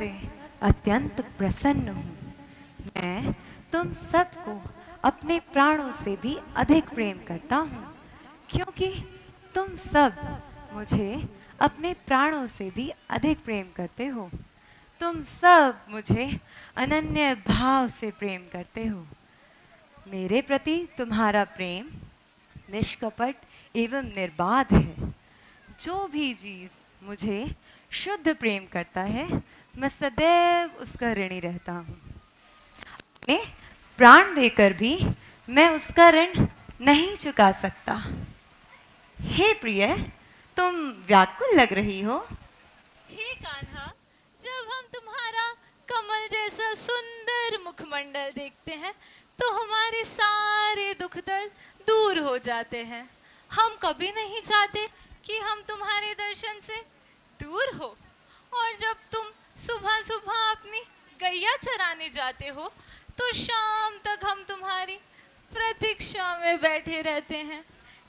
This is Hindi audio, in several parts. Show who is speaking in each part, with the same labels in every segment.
Speaker 1: से अत्यंत प्रसन्न हूँ। मैं तुम सबको अपने प्राणों से भी अधिक प्रेम करता हूँ, क्योंकि तुम सब मुझे अपने प्राणों से भी अधिक प्रेम करते हो। तुम सब मुझे अनन्य भाव से प्रेम करते हो। मेरे प्रति तुम्हारा प्रेम निष्कपट एवं निर्बाध है। जो भी जीव मुझे शुद्ध प्रेम करता है, मैं सदैव उसका ऋणी रहता हूँ। अपने प्राण देकर भी मैं उसका ऋण नहीं चुका सकता। हे प्रिय, तुम व्याकुल लग रही हो।
Speaker 2: हे कान्हा, जब हम तुम्हारा कमल जैसा सुंदर मुखमंडल देखते हैं तो हमारे सारे दुख दर्द दूर हो जाते हैं। हम कभी नहीं चाहते कि हम तुम्हारे दर्शन से दूर हो। और जब तुम सुबह सुबह अपनी गैया चराने जाते हो तो शाम तक हम तुम्हारी प्रतीक्षा में बैठे रहते हैं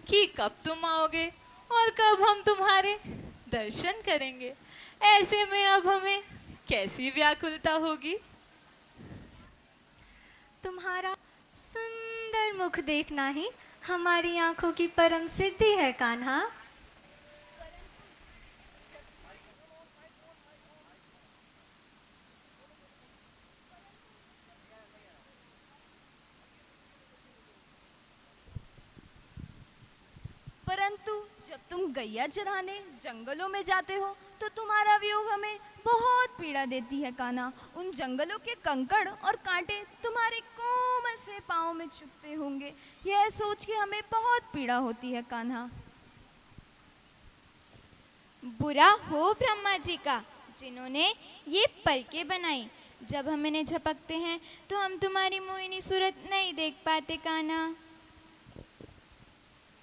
Speaker 2: कि कब तुम आओगे और कब हम तुम्हारे दर्शन करेंगे। ऐसे में अब हमें कैसी व्याकुलता होगी।
Speaker 3: तुम्हारा सुंदर मुख देखना ही हमारी आंखों की परम सिद्धि है कान्हा।
Speaker 4: परंतु जब तुम गैया चराने जंगलों में जाते हो तो तुम्हारा वियोग हमें बहुत पीड़ा देती है कान्हा। उन जंगलों के कंकड़ और कांटे तुम्हारे कोमल से पाँव में चुभते होंगे, यह सोच के हमें बहुत पीड़ा होती है कान्हा।
Speaker 5: बुरा हो ब्रह्मा जी का, जिन्होंने ये पलकें बनाई। जब हम इन्हें झपकते हैं तो हम तुम्हारी मोहिनी सूरत नहीं देख पाते कान्हा।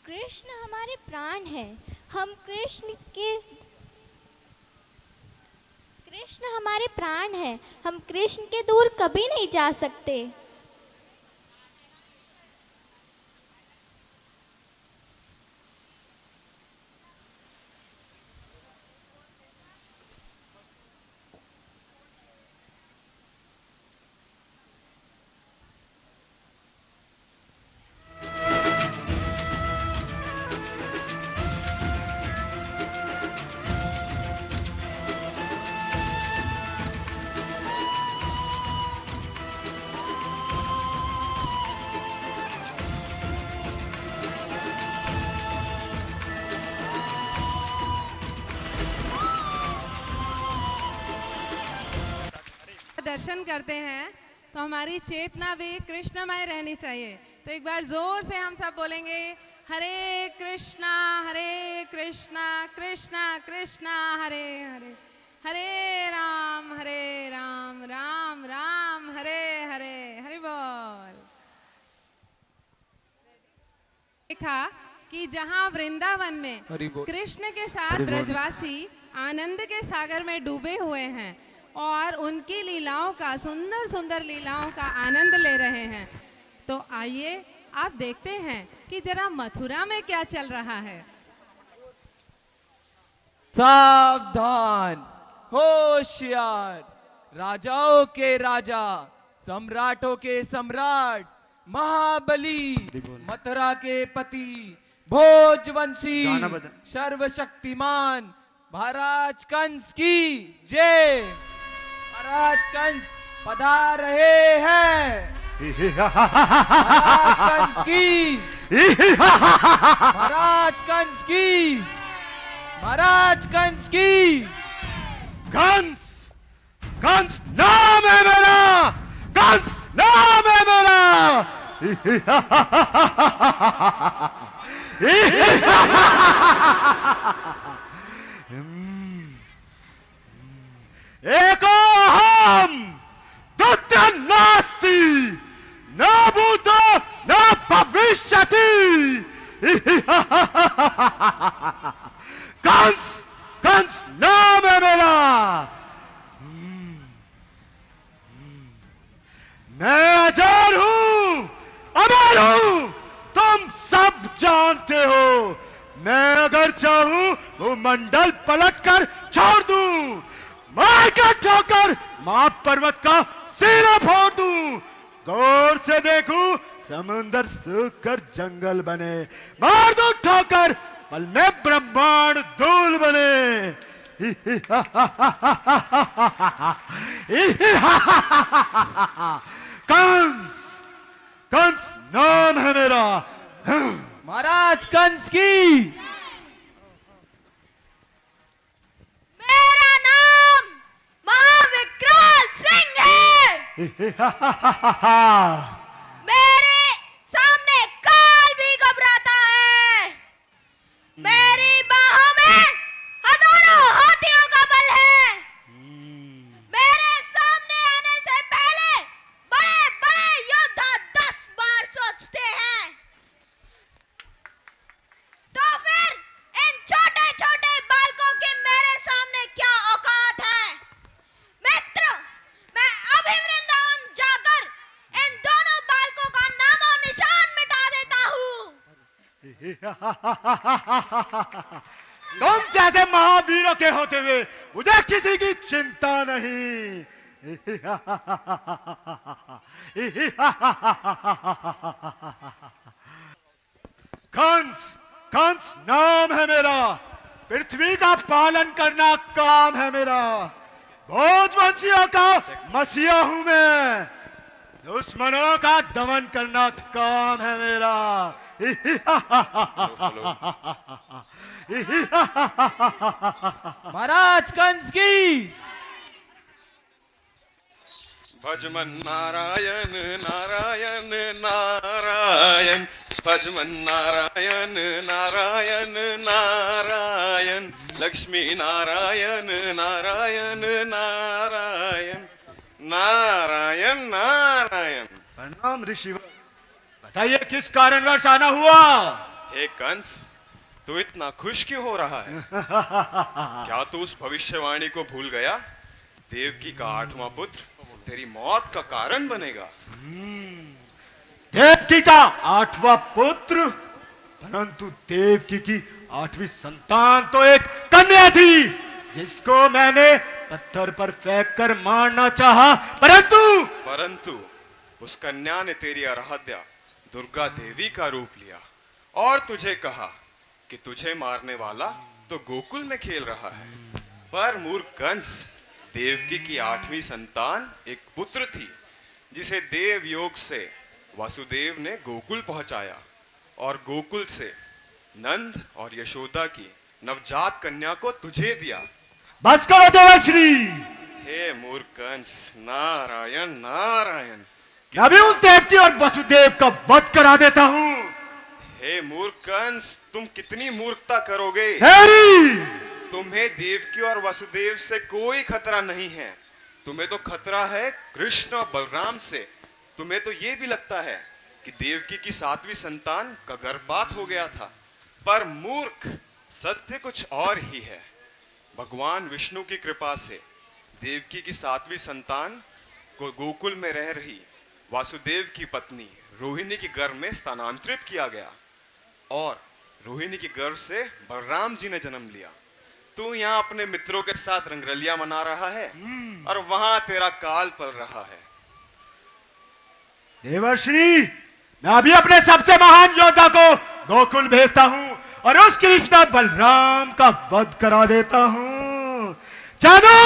Speaker 6: कृष्ण हमारे प्राण हैं। हम कृष्ण हमारे प्राण हैं। हम कृष्ण के दूर कभी नहीं जा सकते।
Speaker 7: दर्शन करते हैं तो हमारी चेतना भी कृष्णमय रहनी चाहिए। तो एक बार जोर से हम सब बोलेंगे, हरे कृष्णा कृष्णा कृष्णा हरे हरे, हरे राम राम राम हरे हरे। हरि बोल। देखा कि जहाँ वृंदावन में कृष्ण के साथ ब्रजवासी आनंद के सागर में डूबे हुए हैं और उनकी लीलाओं का सुंदर सुंदर लीलाओं का आनंद ले रहे हैं, तो आइए आप देखते हैं कि जरा मथुरा में क्या चल रहा है।
Speaker 8: सावधान, होशियार, राजाओं के राजा, सम्राटों के सम्राट, महाबली, मथुरा के पति, भोजवंशी, सर्वशक्तिमान महाराज कंस की जय। महाराज कंस पधार रहे हैं। महाराज कंस की, महाराज कंस की, महाराज कंस की।
Speaker 9: कंस, कंस नाम है मेरा, कंस नाम है मेरा। एको हम द्वितीय नास्ति, न भूतो न भविष्यति। कंस, कंस नाम है मेरा। मैं अजर हूं, अमर हूं, तुम सब जानते हो। मैं अगर चाहूं वो मंडल पलट कर छोड़ दूं, मार कर ठोकर मां पर्वत का सिरा फोड़ दूं। गौर से देखूं समुंदर सूख कर जंगल बने, मार दूं ठोकर पल में ब्रह्मांड धूल बने। कंस, कंस नाम है मेरा।
Speaker 8: महाराज कंस की।
Speaker 4: मेरा नाम महाविकराल सिंह है। मेरे सामने काल भी घबराता है। मेरी बाहों में हजारों हाथियों का बल है। मेरे सामने आने से पहले बड़े बड़े योद्धा 10 बार सोचते हैं। तो फिर इन छोटे छोटे बालकों की मेरे सामने क्या औकात है। मित्र, मैं अभी वृंदावन जाकर इन दोनों बालकों का नामो निशान मिटा देता हूँ।
Speaker 9: तुम जैसे महावीरों के होते हुए मुझे किसी की चिंता नहीं। कंस, कंस नाम है मेरा। पृथ्वी का पालन करना काम है मेरा। भोजवंशियों का मसीहा हूं मैं। दुश्मनों का दमन करना काम है मेरा।
Speaker 8: महाराज कंस की।
Speaker 10: भजमन नारायण नारायण नारायण, भजमन नारायण नारायण नारायण, लक्ष्मी नारायण नारायण नारायण, नारायण नारायण।
Speaker 9: प्रणाम ऋषिवर, बताइए किस कारणवश आना हुआ।
Speaker 10: हे कंस, तू इतना खुश क्यों हो रहा है? क्या तू उस भविष्यवाणी को भूल गया? देवकी का 8वां पुत्र तेरी मौत का कारण बनेगा।
Speaker 9: देवकी का 8वां पुत्र, परंतु देवकी की 8वीं संतान तो एक कन्या थी जिसको मैंने पत्थर पर फेंक कर मारना चाहा, परंतु
Speaker 10: उस कन्या ने तेरी आराध्या दुर्गा देवी का रूप लिया और तुझे कहा कि तुझे मारने वाला तो गोकुल में खेल रहा है। पर मूर्ख कंस, देवकी की 8वीं संतान एक पुत्र थी जिसे देव योग से वासुदेव ने गोकुल पहुंचाया और गोकुल से नंद और यशोदा की नवजात कन्या को तुझे दिया।
Speaker 9: बस करो देवर्षि।
Speaker 10: हे मूर्ख कंस, नारायण नारायण।
Speaker 9: अभी उस देवकी और वसुदेव का वध करा देता हूँ।
Speaker 10: हे मूर्ख कंस, तुम कितनी मूर्खता करोगे? तुम्हें देवकी और वसुदेव से कोई खतरा नहीं है। तुम्हें तो खतरा है कृष्ण और बलराम से। तुम्हें तो ये भी लगता है कि देवकी की 7वीं संतान का गर्भपात हो गया था, पर मूर्ख, सत्य कुछ और ही है। भगवान विष्णु की कृपा से देवकी की 7वीं संतान को गोकुल में रह रही वासुदेव की पत्नी रोहिणी की गर्भ में स्थानांतरित किया गया और रोहिणी की गर्भ से बलराम जी ने जन्म लिया। तू यहाँ अपने मित्रों के साथ रंगरलिया मना रहा है और वहां तेरा काल पल रहा है।
Speaker 9: देवर्षि, मैं अभी अपने सबसे महान योद्धा को गोकुल भेजता हूँ और उस कृष्ण बलराम का वध करा देता हूँ। चलो।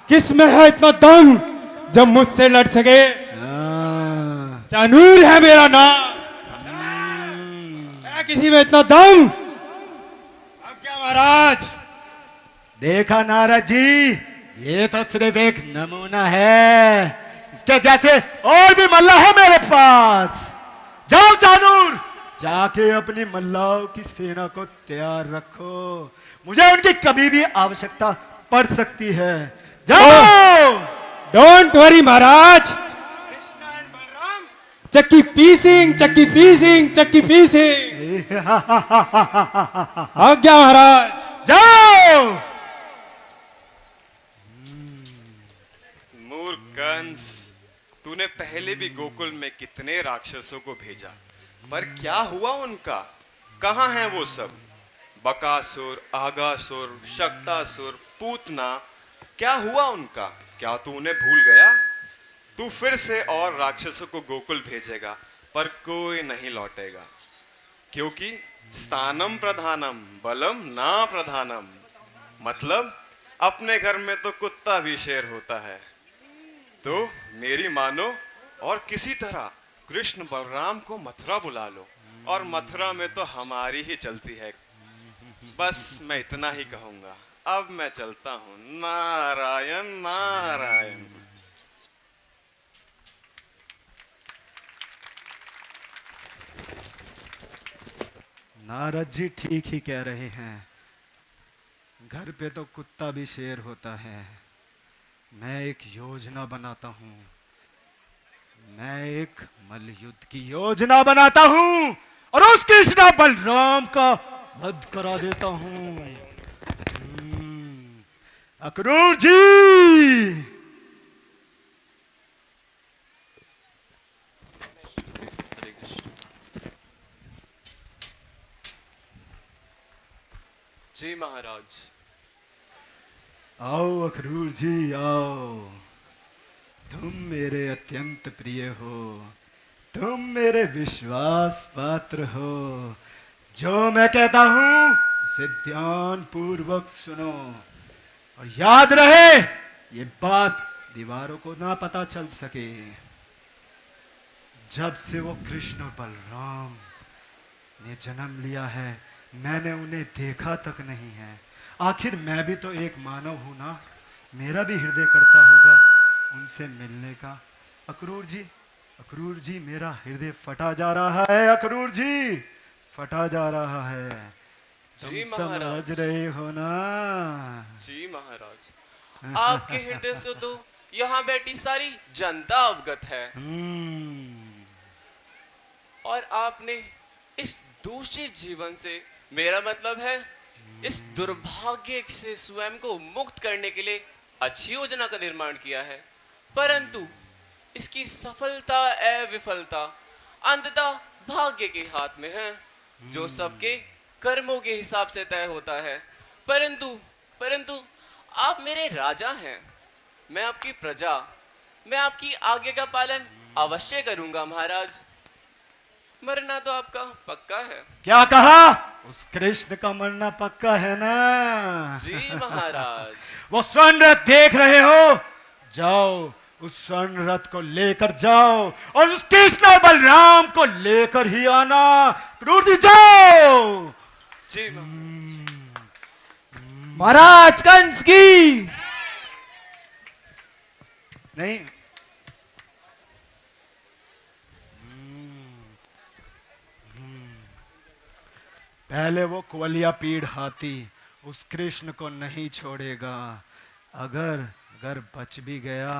Speaker 11: किसमें है इतना दम जब मुझसे लड़ सके? चानूर है मेरा नाम। है किसी में इतना दम? अब क्या महाराज?
Speaker 9: देखा नारद जी, ये तो सिर्फ एक नमूना है। इसके जैसे और भी मल्ला है मेरे पास। जाओ चानूर, जाके अपनी मल्लाओं की सेना को तैयार रखो। मुझे उनकी कभी भी आवश्यकता पड़ सकती है। जाओ।
Speaker 11: Don't worry Maharaj. Krishna and Balram, चक्की पीसिंग, चक्की पीसिंग, चक्की पीसिंग। आज्ञा महाराज।
Speaker 9: जाओ।
Speaker 10: मूर्ख कंस, तूने पहले भी गोकुल में कितने राक्षसों को भेजा, पर क्या हुआ उनका? कहाँ हैं वो सब? बकासुर, आगासुर, शक्तासुर, पूतना, क्या हुआ उनका? क्या तू उन्हें भूल गया? तू फिर से और राक्षसों को गोकुल भेजेगा, पर कोई नहीं लौटेगा, क्योंकि स्थानम प्रधानम बलम ना प्रधानम। मतलब अपने घर में तो कुत्ता भी शेर होता है। तो मेरी मानो और किसी तरह कृष्ण बलराम को मथुरा बुला लो, और मथुरा में तो हमारी ही चलती है। बस मैं इतना ही कहूंगा। अब मैं चलता हूँ। नारायण नारायण।
Speaker 9: नारद जी ठीक ही कह रहे हैं, घर पे तो कुत्ता भी शेर होता है। मैं एक योजना बनाता हूँ, मैं एक मल्लयुद्ध की योजना बनाता हूँ और उस कृष्ण बलराम का वध करा देता हूँ। अक्रूर जी,
Speaker 8: जी महाराज।
Speaker 9: आओ अक्रूर जी आओ। तुम मेरे अत्यंत प्रिय हो, तुम मेरे विश्वास पात्र हो। जो मैं कहता हूं उसे ध्यान पूर्वक सुनो और याद रहे ये बात दीवारों को ना पता चल सके। जब से वो कृष्ण और बलराम ने जन्म लिया है, मैंने उन्हें देखा तक नहीं है। आखिर मैं भी तो एक मानव हूं ना, मेरा भी हृदय करता होगा उनसे मिलने का। अक्रूर जी, मेरा हृदय फटा जा रहा है। अक्रूर जी, फटा जा रहा है। तुम समझ रहे हो ना?
Speaker 8: जी महाराज, आपके हृदय से तो यहाँ बैठी सारी जनता अवगत है। और आपने इस दूषित जीवन से, मेरा मतलब है इस दुर्भाग्य से स्वयं को मुक्त करने के लिए अच्छी योजना का निर्माण किया है, परंतु इसकी सफलता एवं विफलता अंततः भाग्य के हाथ में है, जो सबके कर्मों के हिसाब से तय होता है। परंतु आप मेरे राजा हैं, मैं आपकी प्रजा, मैं आपकी आज्ञा का पालन अवश्य करूंगा महाराज। मरना तो आपका पक्का है।
Speaker 9: क्या कहा? उस कृष्ण का मरना पक्का है ना?
Speaker 8: जी महाराज।
Speaker 9: वो स्वर्ण रथ देख रहे हो? जाओ उस स्वर्ण रथ को लेकर जाओ और उस कृष्ण और बलराम को लेकर ही आना। क्रूर जी जाओ।
Speaker 8: जी महाराज। कंस की
Speaker 9: नहीं, पहले वो कुवलिया पीड़ हाथी उस कृष्ण को नहीं छोड़ेगा। अगर बच भी गया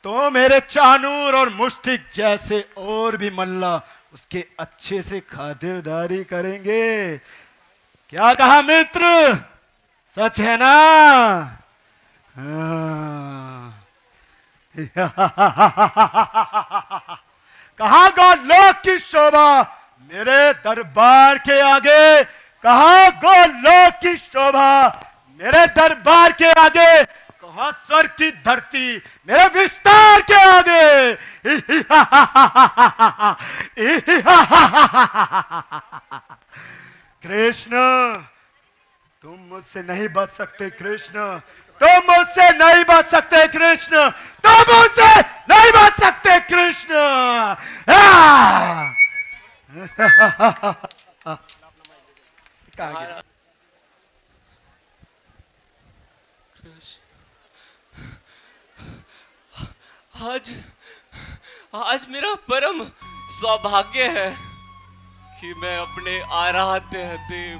Speaker 9: तो मेरे चानूर और मुष्टिक जैसे और भी मल्ला उसके अच्छे से खातिरदारी करेंगे। क्या कहा मित्र? सच है ना? कहा गोलोक की शोभा मेरे दरबार के आगे, कहा गोलोक की शोभा मेरे दरबार के आगे, कहा स्वर्ग की धरती मेरे विस्तार के आगे। कृष्ण, तुम मुझसे नहीं बच सकते। कृष्ण, तुम मुझसे नहीं बच सकते। कृष्ण, तुम मुझसे नहीं बच सकते। कृष्ण।
Speaker 8: आज मेरा परम सौभाग्य है कि मैं अपने आराध्य देव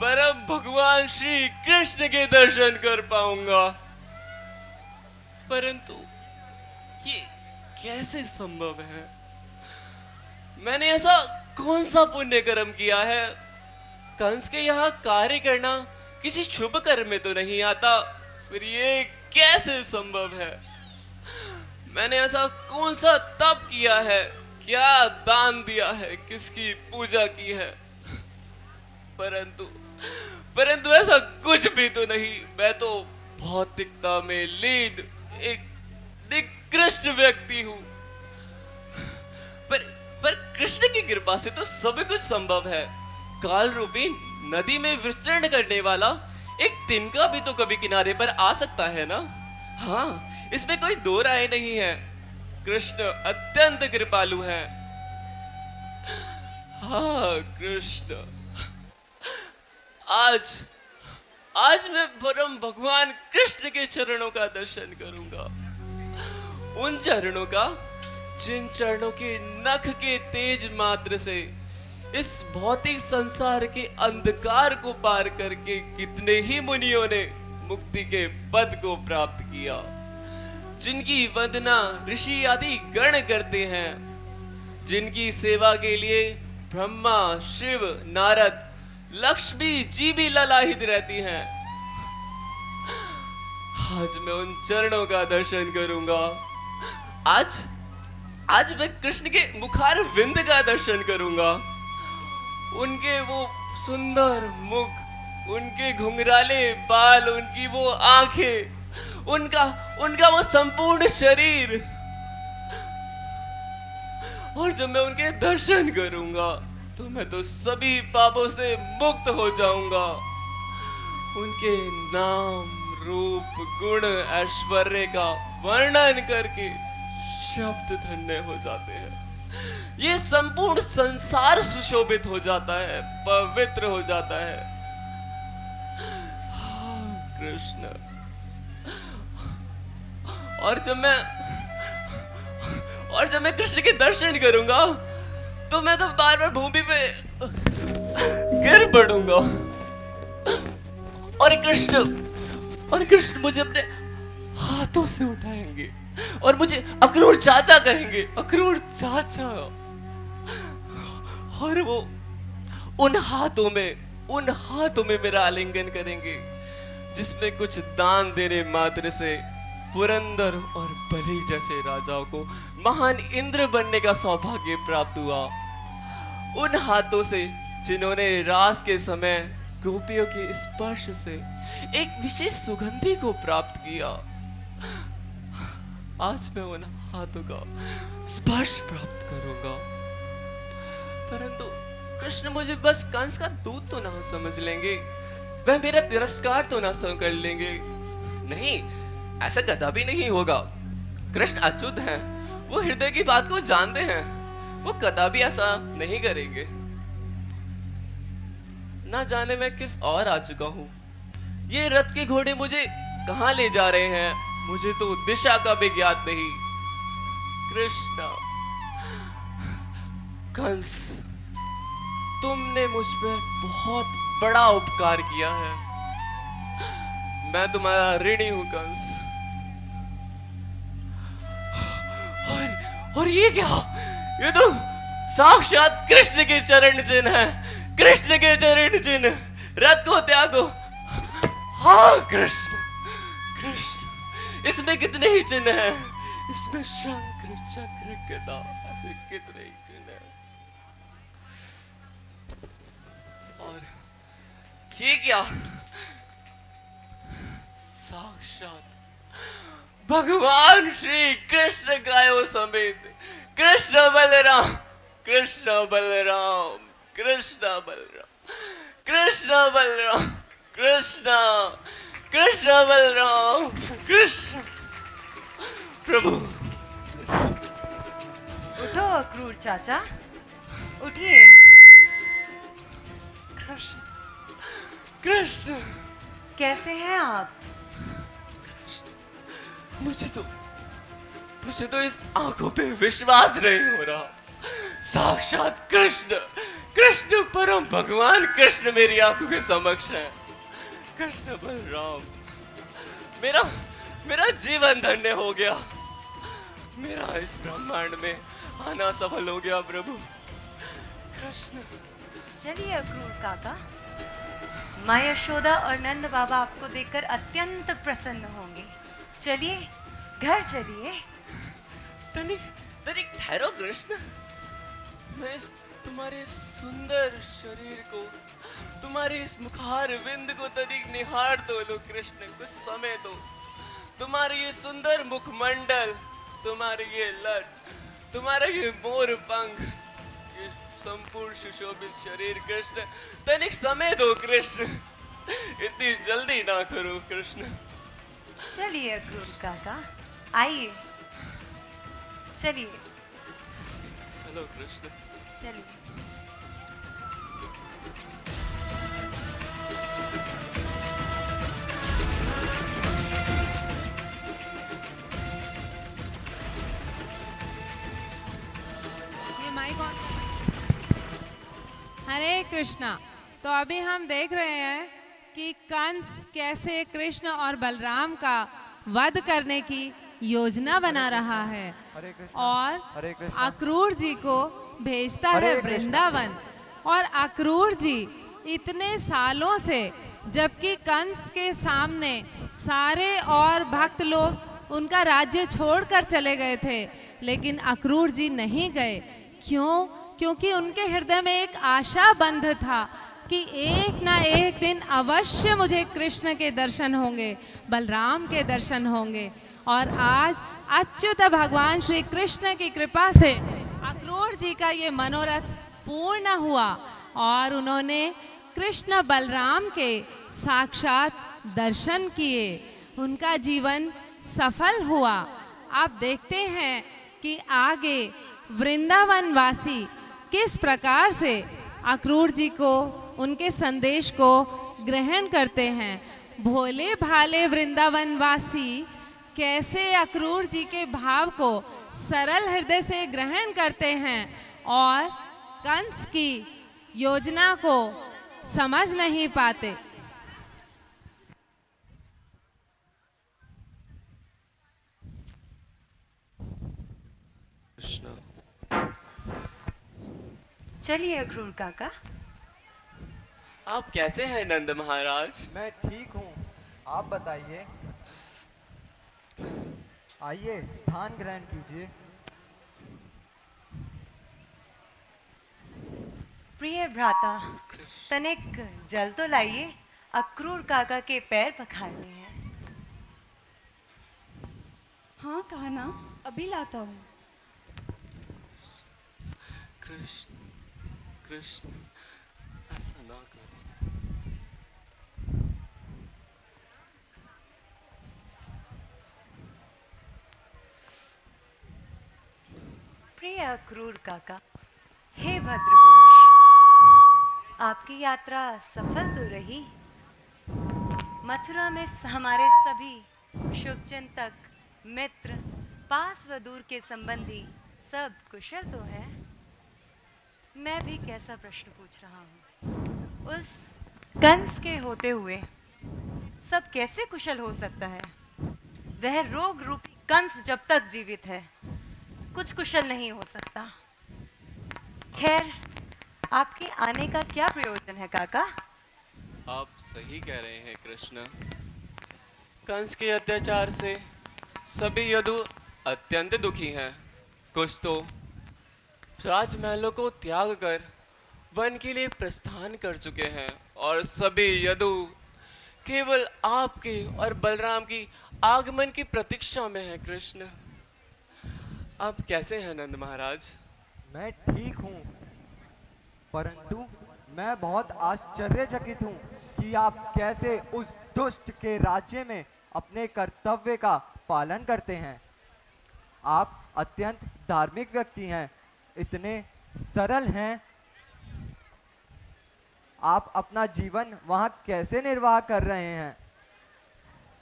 Speaker 8: परम भगवान श्री कृष्ण के दर्शन कर पाऊंगा। परंतु ये कैसे संभव है? मैंने ऐसा कौन सा पुण्य कर्म किया है? कंस के यहाँ कार्य करना किसी शुभ कर्म में तो नहीं आता, फिर ये कैसे संभव है? मैंने ऐसा कौन सा तप किया है क्या दान दिया है, किसकी पूजा की है, परंतु परंतु ऐसा कुछ भी तो नहीं। मैं तो भौतिकता में लीन एक निकृष्ट व्यक्ति हूं। पर कृष्ण की कृपा से तो सब कुछ संभव है। काल रूपी नदी में विचरण करने वाला एक तिनका भी तो कभी किनारे पर आ सकता है ना। हाँ, इसमें कोई दो राय नहीं है। कृष्ण अत्यंत कृपालु है। हाँ कृष्ण, आज मैं परम भगवान कृष्ण के चरणों का दर्शन करूंगा। उन चरणों का जिन चरणों के नख के तेज मात्र से इस भौतिक संसार के अंधकार को पार करके कितने ही मुनियों ने मुक्ति के पद को प्राप्त किया, जिनकी वंदना ऋषि आदि गण करते हैं, जिनकी सेवा के लिए ब्रह्मा, शिव, नारद, लक्ष्मी जी भी ललाहित रहती हैं। आज मैं उन चरणों का दर्शन करूंगा। आज मैं कृष्ण के मुखार विंद का दर्शन करूंगा। उनके वो सुंदर मुख, उनके घुंघराले बाल, उनकी वो आंखें, उनका वो संपूर्ण शरीर। और जब मैं उनके दर्शन करूंगा तो मैं तो सभी पापों से मुक्त हो जाऊंगा। उनके नाम, रूप, गुण, ऐश्वर्य का वर्णन करके शब्द धन्य हो जाते हैं। ये संपूर्ण संसार सुशोभित हो जाता है, पवित्र हो जाता है। हाँ, कृष्ण। और जब मैं कृष्ण के दर्शन करूंगा तो मैं तो बार बार भूमि पे गिर पड़ूंगा। और कृष्ण मुझे अपने हाथों से उठाएंगे और मुझे अक्रूर चाचा कहेंगे, अक्रूर चाचा। और वो उन हाथों में मेरा आलिंगन करेंगे, जिसमें कुछ दान देने मात्र से पुरंदर और बलि जैसे राजाओं को महान इंद्र बनने का सौभाग्य प्राप्त हुआ। उन हाथों से जिन्होंने रास के समय गोपियों के स्पर्श से एक विशेष सुगंधि को प्राप्त किया, आज मैं उन हाथों का स्पर्श प्राप्त करूंगा। परंतु कृष्ण मुझे बस कंस का दूत तो ना समझ लेंगे, वह मेरा तिरस्कार तो ना कर लेंगे। नहीं, ऐसा कदापि नहीं होगा। कृष्ण अच्युत हैं, वो हृदय की बात को जानते हैं, वो कदापि ऐसा नहीं करेंगे। ना जाने मैं किस और आ चुका हूं। ये रथ के घोड़े मुझे कहां ले जा रहे हैं, मुझे तो दिशा का भी ज्ञात नहीं। कृष्ण, कंस, तुमने मुझ पर बहुत बड़ा उपकार किया है। मैं तुम्हारा ऋणी हूं कंस। और ये क्या? ये तो साक्षात कृष्ण के चरण चिन्ह है, कृष्ण के चरण चिन्ह। रथ को त्यागो। हाँ कृष्ण, कृष्ण, इसमें कितने ही चिन्ह हैं, इसमें शंख, चक्र, गदा, ऐसे कितने ही चिन्ह हैं। और ये क्या? साक्षात भगवान श्री कृष्ण गायों समेत कृष्ण बलराम, कृष्ण बलराम, कृष्ण बलराम, कृष्ण बलराम, कृष्ण, कृष्ण बलराम, कृष्ण। प्रभु,
Speaker 1: उठो अक्रूर चाचा, उठिए।
Speaker 8: कृष्ण, कृष्ण,
Speaker 1: कैसे हैं आप?
Speaker 8: मुझे तो इस आंखों पे विश्वास नहीं हो रहा। साक्षात कृष्ण, कृष्ण परम भगवान कृष्ण मेरी आंखों के समक्ष है। कृष्ण बलराम, मेरा जीवन धन्य हो गया। मेरा इस ब्रह्मांड में आना सफल हो गया प्रभु। कृष्ण,
Speaker 1: चलिए अक्रूर काका, माँ यशोदा और नंद बाबा आपको देखकर अत्यंत प्रसन्न होंगे। चलिए घर चलिए।
Speaker 8: तनिक ठहरो कृष्ण, मैं तुम्हारे सुंदर शरीर को, तुम्हारे इस मुखार विंद को तनिक निहार दो लो कृष्ण, कुछ समय दो। तुम्हारे ये सुंदर मुखमंडल, तुम्हारे ये लट, तुम्हारा ये मोर पंख, ये संपूर्ण सुशोभित शरीर कृष्ण, तनिक समय दो कृष्ण, इतनी जल्दी ना करो कृष्ण।
Speaker 1: चलिए अक्रूर काका, आइए, चलिए
Speaker 8: चलो कृष्ण।
Speaker 1: चलिए।
Speaker 7: ये माइक ऑन। हरे कृष्णा। तो अभी हम देख रहे हैं कि कंस कैसे कृष्ण और बलराम का वध करने की योजना बना रहा है और अक्रूर जी को भेजता है वृंदावन। और अक्रूर जी इतने सालों से, जबकि कंस के सामने सारे और भक्त लोग उनका राज्य छोड़कर चले गए थे, लेकिन अक्रूर जी नहीं गए। क्यों? क्योंकि उनके हृदय में एक आशा बंध था कि एक ना एक दिन अवश्य मुझे कृष्ण के दर्शन होंगे, बलराम के दर्शन होंगे। और आज अच्युत भगवान श्री कृष्ण की कृपा से अक्रूर जी का ये मनोरथ पूर्ण हुआ और उन्होंने कृष्ण बलराम के साक्षात दर्शन किए। उनका जीवन सफल हुआ। आप देखते हैं कि आगे वृंदावन वासी किस प्रकार से अक्रूर जी को, उनके संदेश को ग्रहण करते हैं। भोले भाले वृंदावन वासी कैसे अक्रूर जी के भाव को सरल हृदय से ग्रहण करते हैं और कंस की योजना को समझ नहीं पाते।
Speaker 8: कृष्ण।
Speaker 1: चलिए अक्रूर काका।
Speaker 8: आप कैसे हैं नंद महाराज?
Speaker 12: मैं ठीक हूँ, आप बताइए। आइए स्थान ग्रहण कीजिए।
Speaker 1: प्रिय भ्राता, तनिक जल तो लाइए, अक्रूर काका के पैर पखारने हैं।
Speaker 3: हाँ कान्हा, अभी लाता हूँ।
Speaker 8: कृष्ण, कृष्ण, ऐसा ना करो।
Speaker 1: प्रिय अक्रूर काका, हे भद्र पुरुष, आपकी यात्रा सफल तो रही। मथुरा में हमारे सभी शुभचिंतक, मित्र, पास व दूर के संबंधी सब कुशल तो है। मैं भी कैसा प्रश्न पूछ रहा हूँ, उस कंस के होते हुए सब कैसे कुशल हो सकता है? वह रोग रूपी कंस जब तक जीवित है कुछ कुशल नहीं हो सकता। खैर, आपके आने का क्या प्रयोजन है काका?
Speaker 8: आप सही कह रहे हैं कृष्ण। कंस के अत्याचार से सभी यदु अत्यंत दुखी हैं। कुछ तो राजमहलों को त्याग कर वन के लिए प्रस्थान कर चुके हैं और सभी यदु केवल आपके और बलराम की आगमन की प्रतीक्षा में है कृष्ण। आप कैसे हैं नंद महाराज?
Speaker 12: मैं ठीक हूँ, परंतु मैं बहुत आश्चर्यचकित हूँ कि आप कैसे उस दुष्ट के राज्य में अपने कर्तव्य का पालन करते हैं। आप अत्यंत धार्मिक व्यक्ति हैं, इतने सरल हैं। आप अपना जीवन वहाँ कैसे निर्वाह कर रहे हैं?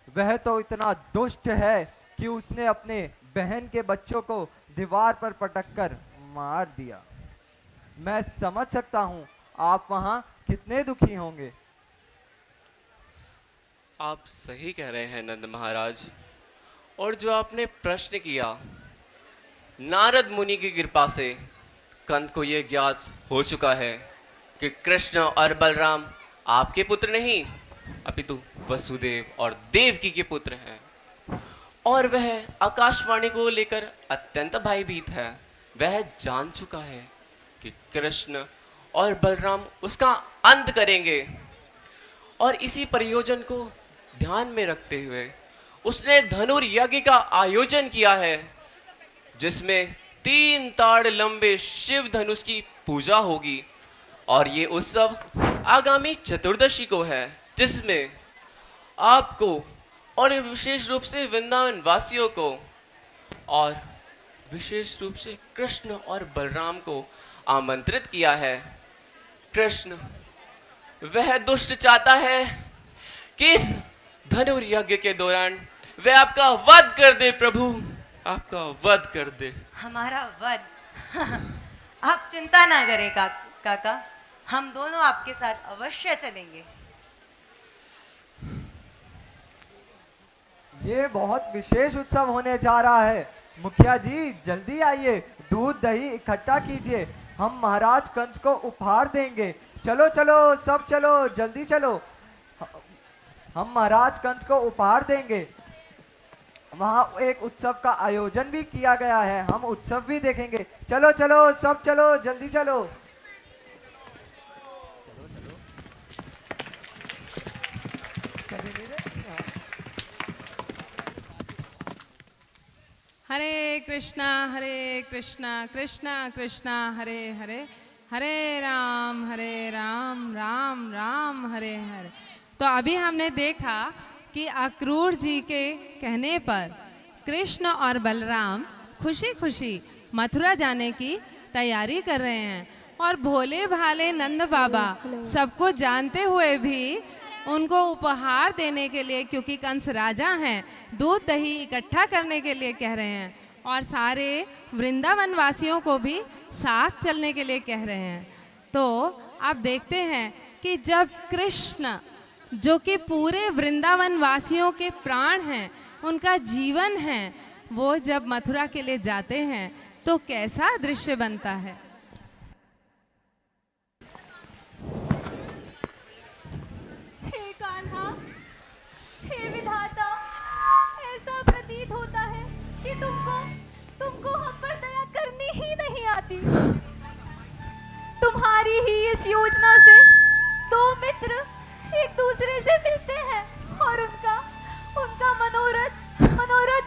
Speaker 12: वह तो इतना दुष्ट है कि उसने अपने बहन के बच्चों को दीवार पर पटककर मार दिया। मैं समझ सकता हूँ आप वहाँ कितने दुखी होंगे।
Speaker 8: आप सही कह रहे हैं नंद महाराज। और जो आपने प्रश्न किया, नारद मुनि की कृपा से कंस को यह ज्ञात हो चुका है कि कृष्ण और बलराम आपके पुत्र नहीं अपितु वसुदेव और देवकी के पुत्र हैं। और वह आकाशवाणी को लेकर अत्यंत भयभीत है। वह जान चुका है कि कृष्ण और बलराम उसका अंत करेंगे। और इसी प्रयोजन को ध्यान में रखते हुए उसने धनुर्यज्ञ का आयोजन किया है, जिसमें 3 ताड़ लंबे शिव धनुष की पूजा होगी। और ये उत्सव आगामी चतुर्दशी को है, जिसमें आपको और विशेष रूप से वृंदावन वासियों को और विशेष रूप से कृष्ण और बलराम को आमंत्रित किया है। कृष्ण वह दुष्ट चाहता है कि इस धनुर्यज्ञ के दौरान वह आपका वध कर दे। प्रभु, आपका वध कर दे।
Speaker 1: हमारा वध? आप चिंता ना करें काका, हम दोनों आपके साथ अवश्य चलेंगे।
Speaker 12: ये बहुत विशेष उत्सव होने जा रहा है। मुखिया जी जल्दी आइए, दूध दही इकट्ठा कीजिए, हम महाराज कंस को उपहार देंगे। चलो चलो सब चलो, जल्दी चलो, हम महाराज कंस को उपहार देंगे। वहाँ एक उत्सव का आयोजन भी किया गया है, हम उत्सव भी देखेंगे। चलो चलो सब चलो, जल्दी चलो।
Speaker 7: हरे कृष्णा कृष्णा कृष्णा हरे हरे, हरे राम राम राम हरे हरे। तो अभी हमने देखा कि अक्रूर जी के कहने पर कृष्ण और बलराम खुशी खुशी मथुरा जाने की तैयारी कर रहे हैं। और भोले भाले नंद बाबा सबको जानते हुए भी उनको उपहार देने के लिए, क्योंकि कंस राजा हैं, दूध दही इकट्ठा करने के लिए कह रहे हैं। और सारे वृंदावन वासियों को भी साथ चलने के लिए कह रहे हैं। तो आप देखते हैं कि जब कृष्ण, जो कि पूरे वृंदावन वासियों के प्राण हैं, उनका जीवन है, वो जब मथुरा के लिए जाते हैं तो कैसा दृश्य बनता है।
Speaker 2: हे कान्हा, हे विधाता, ऐसा प्रतीत होता है कि तुमको हम पर दया करनी ही नहीं आती। तुम्हारी ही इस योजना से 2 मित्र एक दूसरे से मिलते हैं और उनका मनोरथ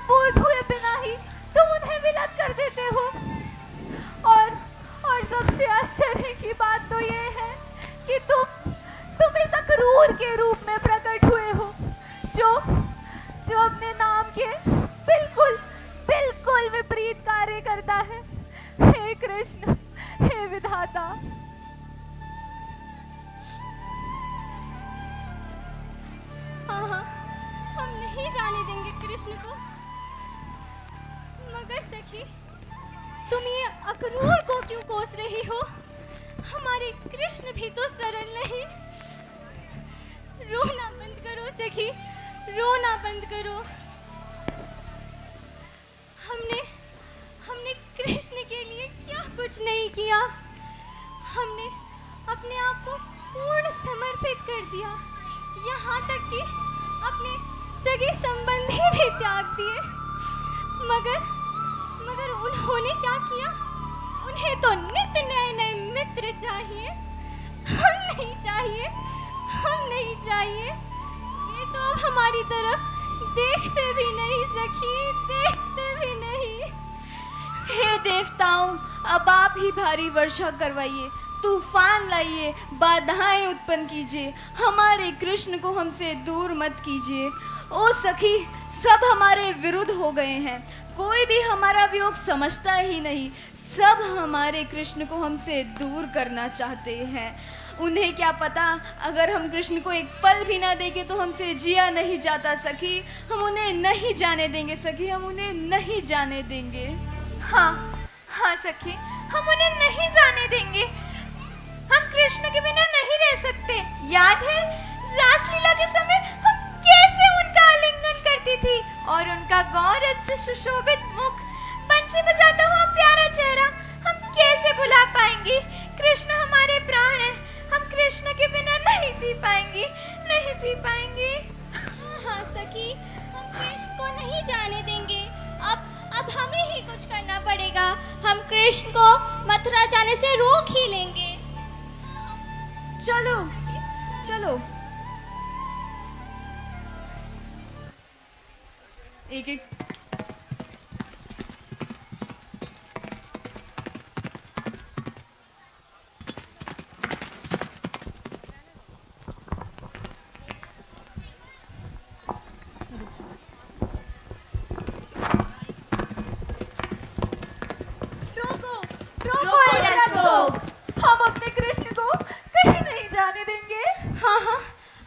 Speaker 2: पूर्ण हुए बिना ही तुम उन्हें विलग कर देते हो। और सबसे आश्चर्य की बात तो ये है कि तुम इस अक्रूर के रूप में प्रकट हुए हो, जो अपने नाम के बिल्कुल विपरीत कार्य करता है। हे कृष्ण, हे विधाता,
Speaker 3: हाँ, हम नहीं जाने देंगे कृष्ण को। मगर सखी, तुम ये अक्रूर को क्यों कोस रही हो? हमारे कृष्ण भी तो सरल नहीं। रोना बंद करो सखी, रोना बंद करो। हमने कृष्ण के लिए क्या कुछ नहीं किया। हमने अपने आप को पूर्ण समर्पित कर दिया, यहाँ तक कि अपने सगे संबंधी भी त्याग दिए। मगर उन्होंने क्या किया? उन्हें तो नित्य नए नए मित्र चाहिए। हम नहीं चाहिए। ये तो अब हमारी तरफ देखते भी नहीं सखी, देखते भी नहीं।
Speaker 4: हे देवताओं, अब आप ही भारी वर्षा करवाइए, तूफान लाइए, बाधाएं उत्पन्न कीजिए, हमारे कृष्ण को हमसे दूर मत कीजिए। ओ सखी, सब हमारे विरुद्ध हो गए हैं, कोई भी हमारा वियोग समझता ही नहीं। सब हमारे कृष्ण को हमसे दूर करना चाहते हैं। उन्हें क्या पता, अगर हम कृष्ण को एक पल भी ना देंगे तो हमसे जिया नहीं जाता सखी। हम उन्हें नहीं जाने देंगे सखी, हम उन्हें नहीं जाने देंगे।
Speaker 5: हाँ सखी, हम उन्हें नहीं जाने देंगे। हम कृष्ण के बिना नहीं रह सकते। याद है रासलीला के समय हम कैसे उनका आलिंगन करती थी, और उनका गौरव से सुशोभित मुख, बंसी बजाता हुआ प्यारा चेहरा हम कैसे भुला पाएंगे। कृष्ण हमारे प्राण हैं, हम कृष्ण के बिना नहीं जी पाएंगे, नहीं जी पाएंगे।
Speaker 6: हाँ सखी, हम कृष्ण को नहीं जाने देंगे। अब अब हमें ही कुछ करना पड़ेगा। हम कृष्ण को मथुरा जाने से रोक ही लेंगे।
Speaker 4: चलो चलो। एक एक
Speaker 3: हम अपने कृष्ण को कहीं नहीं जाने देंगे। हाँ हाँ,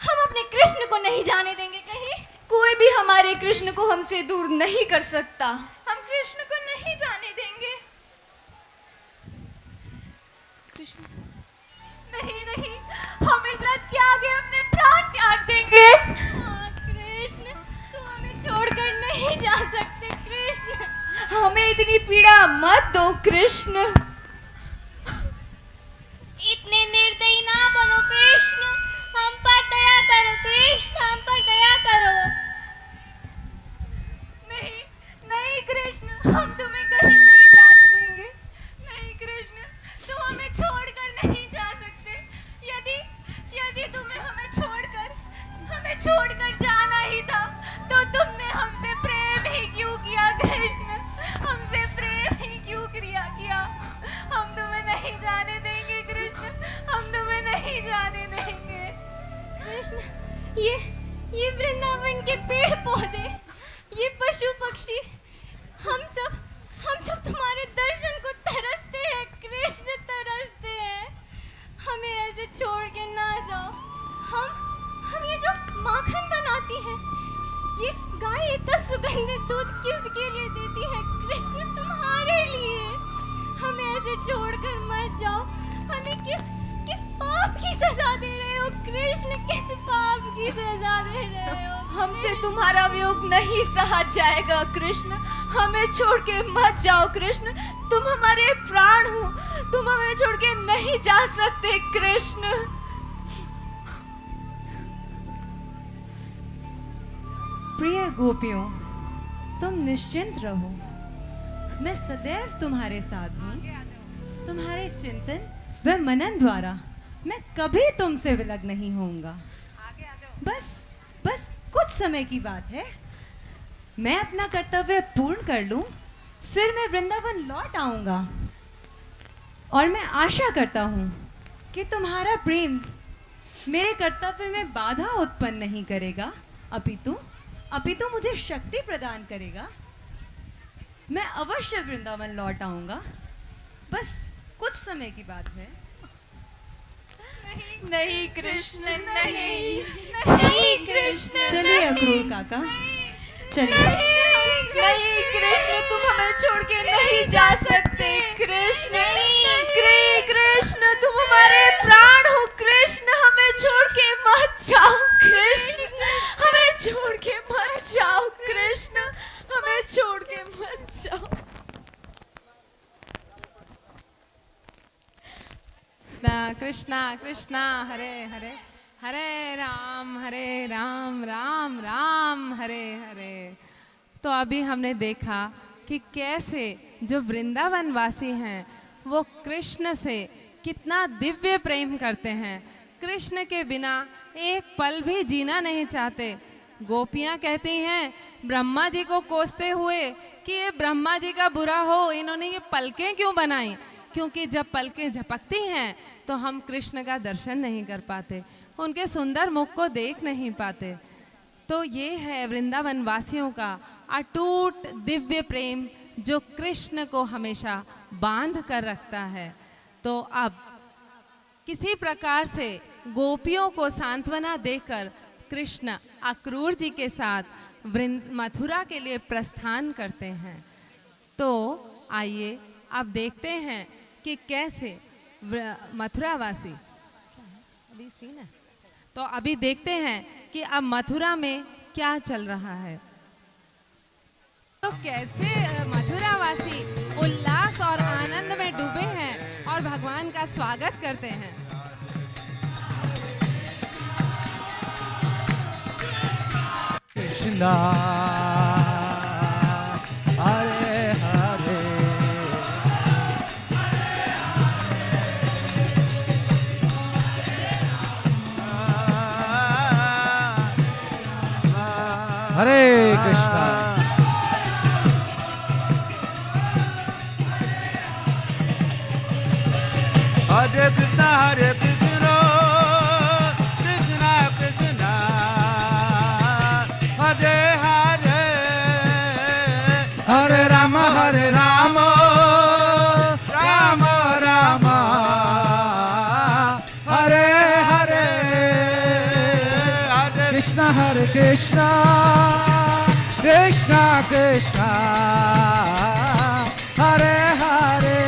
Speaker 3: हम अपने कृष्ण को नहीं जाने देंगे कहीं।
Speaker 4: कोई भी हमारे कृष्ण को हमसे दूर नहीं कर सकता।
Speaker 5: हम कृष्ण को नहीं जाने देंगे।
Speaker 4: कृष्ण
Speaker 3: नहीं नहीं, हम इस रथ के आगे अपने प्राण त्याग देंगे। हाँ कृष्ण, तुम हमें छोड़कर नहीं जा सकते कृष्ण।
Speaker 4: हमें इतनी पीड़ा मत दो कृष्ण।
Speaker 6: इतने निर्दयी ना बनो कृष्ण, हम पर दया करो कृष्ण, हम पर दया करो।
Speaker 3: नहीं नहीं कृष्ण, हम तुम्हें कहीं नहीं जाने देंगे। नहीं कृष्ण, तुम हमें छोड़कर नहीं जा सकते। यदि तुम्हें हमें छोड़कर जाना ही था तो तुमने हमसे प्रेम ही क्यों किया कृष्ण? हमसे प्रेम ही क्यों किया? हम तुम्हें नहीं जाने देंगे कृष्ण, हम तुम्हें नहीं जाने देंगे कृष्ण। ये वृंदावन के पेड़ पौधे, ये पशु पक्षी, हम सब तुम्हारे दर्शन को तरसते हैं कृष्ण, तरसते हैं। हमें ऐसे छोड़ के ना जाओ। हम ये जो माखन बनाती है, ये गाय इतना सुगंधित दूध किसके लिए देती है कृष्ण? तुम्हारे लिए। हमें ऐसे छोड़कर मत जाओ। हमें किस पाप की सजा दे रहे हो कृष्ण? किस पाप की सजा दे रहे हो?
Speaker 4: हमसे तुम्हारा वियोग नहीं सहा जाएगा कृष्ण। हमें छोड़ के मत जाओ कृष्ण। तुम हमारे प्राण हो, तुम हमें छोड़ के नहीं जा सकते कृष्ण।
Speaker 1: प्रिय गोपियों, तुम निश्चिंत रहो, मैं सदैव तुम्हारे साथ हूँ। तुम्हारे चिंतन व मनन द्वारा मैं कभी तुमसे विलग नहीं होऊंगा। बस कुछ समय की बात है। मैं अपना कर्तव्य पूर्ण कर लूं, फिर मैं वृंदावन लौट आऊंगा। और मैं आशा करता हूँ कि तुम्हारा प्रेम मेरे कर्तव्य में बाधा उत्पन्न नहीं करेगा, अपितु मुझे शक्ति प्रदान करेगा। मैं अवश्य वृंदावन लौट आऊंगा। बस कुछ समय की बात है।
Speaker 4: नहीं कृष्ण, नहीं कृष्ण।
Speaker 1: चलिए अक्रूर काका, चलिए।
Speaker 4: नहीं कृष्ण, तुम हमें छोड़ के नहीं जा सकते कृष्ण। कृष्ण, तुम हमारे प्राण हो कृष्ण। हमें छोड़ के मत जाओ कृष्ण। हमें छोड़ के मत जाओ कृष्ण। हमें छोड़ के मत जाओ।
Speaker 7: कृष्णा कृष्णा हरे हरे, हरे राम राम राम हरे हरे। तो अभी हमने देखा कि कैसे जो वृंदावन वासी हैं वो कृष्ण से कितना दिव्य प्रेम करते हैं। कृष्ण के बिना एक पल भी जीना नहीं चाहते। गोपियाँ कहती हैं ब्रह्मा जी को कोसते हुए कि ये ब्रह्मा जी का बुरा हो, इन्होंने ये पलकें क्यों बनाई? क्योंकि जब पलकें झपकती हैं तो हम कृष्ण का दर्शन नहीं कर पाते, उनके सुंदर मुख को देख नहीं पाते। तो ये है वृंदावन वासियों का अटूट दिव्य प्रेम जो कृष्ण को हमेशा बांध कर रखता है। तो अब किसी प्रकार से गोपियों को सांत्वना देकर कृष्ण अक्रूर जी के साथ मथुरा के लिए प्रस्थान करते हैं। तो आइए अब देखते हैं कि कैसे मथुरावासी, अभी सीन है, तो अभी देखते हैं कि अब मथुरा में क्या चल रहा है। तो कैसे मथुरावासी उल्लास और आनंद में डूबे हैं और भगवान का स्वागत करते हैं।
Speaker 9: कृष्णा हरे
Speaker 13: हरे कृष्णा।
Speaker 9: हरे कृष्णा कृष्णा कृष्णा हरे हरे,
Speaker 13: हरे राम राम राम हरे हरे, कृष्णा हरे कृष्णा कृष्णा कृष्णा हरे हरे,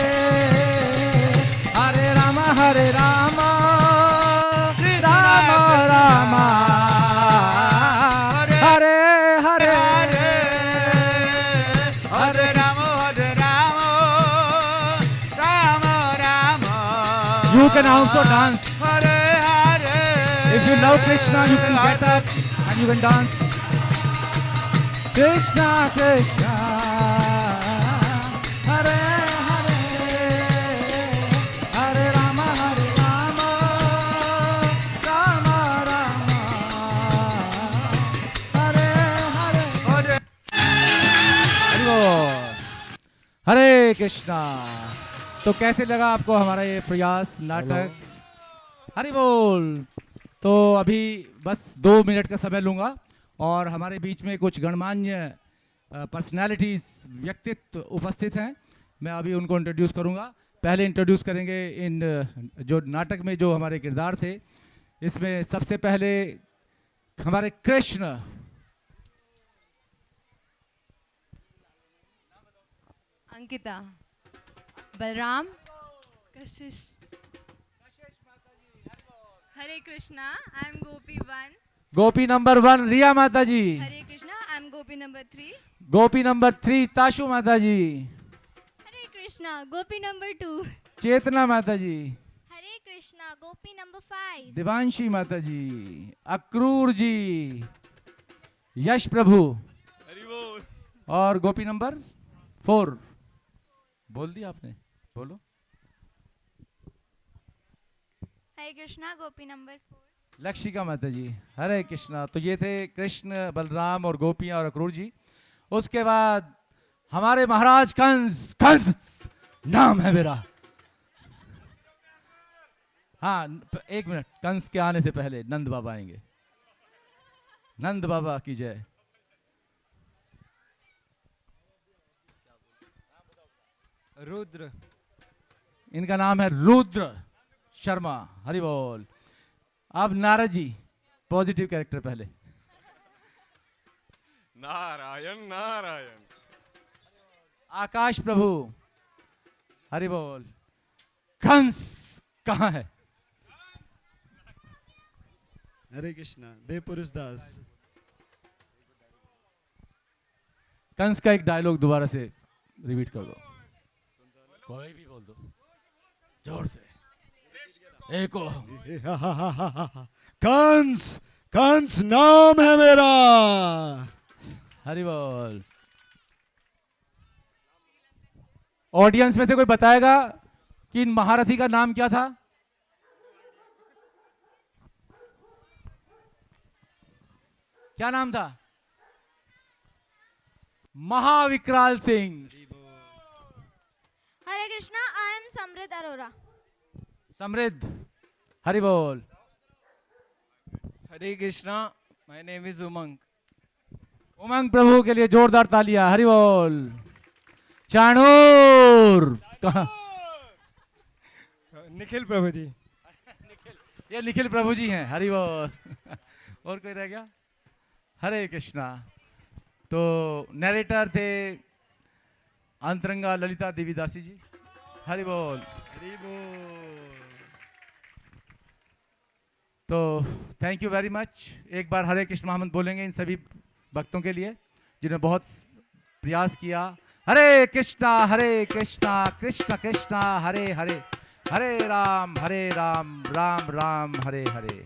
Speaker 13: हरे राम राम राम हरे हरे,
Speaker 9: हरे Ram Ram Ram.
Speaker 13: You can also dance.
Speaker 9: Hare Hare,
Speaker 13: If you love Krishna, you can get up and you can dance. Krishna Krishna Hare Hare, Hare Rama Rama Rama Hare Hare, Hare बोल। हरे कृष्णा। तो कैसे लगा आपको हमारा ये प्रयास नाटक? हरि बोल। तो अभी बस 2 मिनट का समय लूँगा और हमारे बीच में कुछ गणमान्य पर्सनालिटीज़ व्यक्तित्व उपस्थित हैं। मैं अभी उनको इंट्रोड्यूस करूँगा। पहले इंट्रोड्यूस करेंगे इन जो नाटक में जो हमारे किरदार थे। इसमें सबसे पहले हमारे Krishna,
Speaker 1: Ankita, Balram, Kashish.
Speaker 7: Hare Krishna, I am Gopi 1।
Speaker 13: Gopi number 1 Riya माता ji.
Speaker 4: Hare Krishna, I am Gopi number 3।
Speaker 13: Gopi number 3 Tashu माता जी।
Speaker 3: हरे कृष्णा, गोपी नंबर 2।
Speaker 13: चेतना माता जी।
Speaker 6: हरे कृष्णा, गोपी नंबर 5।
Speaker 13: दिवांशी माता जी। अक्रूर जी, यश प्रभु और गोपी नंबर 4 बोल दिया आपने, बोलो।
Speaker 6: हरे कृष्णा, गोपी नंबर 4।
Speaker 13: लक्षिका माता जी। हरे कृष्णा। तो ये थे कृष्ण, बलराम और गोपियां और अक्रूर जी। उसके बाद हमारे महाराज कंस। कंस नाम है मेरा। हाँ, 1 मिनट। कंस के आने से पहले नंद बाबा आएंगे। नंद बाबा की जय।
Speaker 12: रुद्र।
Speaker 13: इनका नाम है रुद्र शर्मा। हरि बोल। अब नारद जी, पॉजिटिव कैरेक्टर पहले।
Speaker 10: नारायण नारायण।
Speaker 13: आकाश प्रभु। हरि बोल। कंस कहाँ है?
Speaker 9: हरे कृष्णा, देव पुरुष दास।
Speaker 13: कंस का एक डायलॉग दोबारा से रिपीट कर दो। कोई भी बोल दो जोर से। एको।
Speaker 9: कंस, कंस नाम है मेरा।
Speaker 13: हरि बोल। ऑडियंस में से कोई बताएगा कि इन महारथी का नाम क्या था? क्या नाम था? महाविकराल सिंह।
Speaker 5: हरे कृष्णा, आई एम समृद्ध अरोरा।
Speaker 13: समृद्ध। हरि बोल।
Speaker 12: हरे कृष्णा, माय नेम इज उमंग।
Speaker 13: उमंग प्रभु के लिए जोरदार तालियां। हरि बोल। चाणूर कहाँ?
Speaker 11: निखिल प्रभु जी।
Speaker 13: ये निखिल प्रभु जी हैं। हरि बोल। और कोई रह गया? हरे कृष्णा। तो नरेटर थे अंतरंगा ललिता देवी दासी जी। हरि बोल।
Speaker 9: हरि बोल।
Speaker 13: तो थैंक यू वेरी मच। एक बार हरे कृष्ण महामंत्र बोलेंगे इन सभी भक्तों के लिए जिन्होंने बहुत प्रयास किया। हरे कृष्णा कृष्ण कृष्णा हरे हरे, हरे राम राम राम हरे हरे।